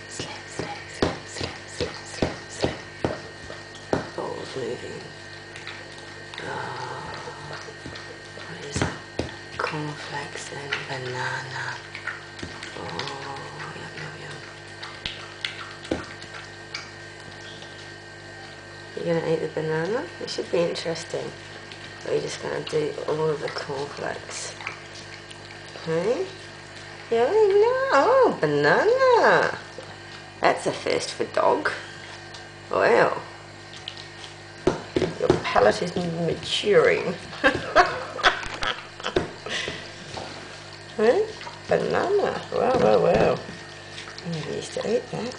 Slip, slip, slip, slip, slip, slip, slip. Ball's moving. Oh, what is that? Cornflakes and banana. Oh, yum, yum, yum. You're going to eat the banana? It should be interesting. Or you're just going to do all of the cornflakes. Okay? Yeah, no. Oh, banana. That's a first for dog. Wow. Your palate is maturing. Huh? Banana. Wow, wow, wow. I never used to eat that.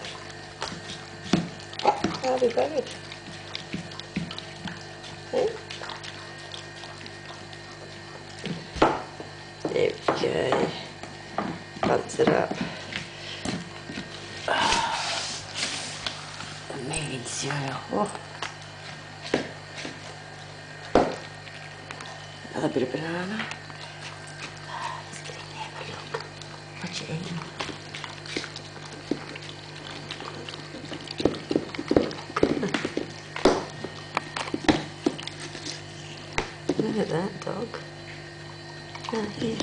I'll be buried. Huh? There we go. Bunce it up. Amazing cereal. Oh. Another bit of banana. Let's get in there, have a look. What you eating? Look at that dog. Oh, here.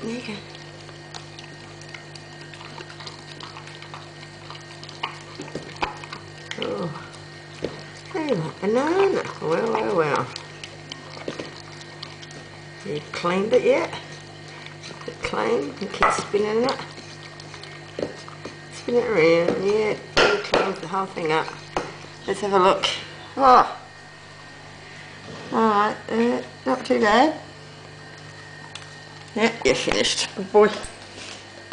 There you go. Oh, hey, like banana. Well, well, well. You cleaned it yet? It clean and keep spinning it. Spin it around. Yeah, you cleaned the whole thing up. Let's have a look. Oh, alright, not too bad. Yeah, you're finished. Good boy.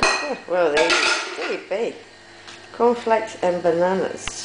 Oh, well, there you be. Cornflakes and bananas.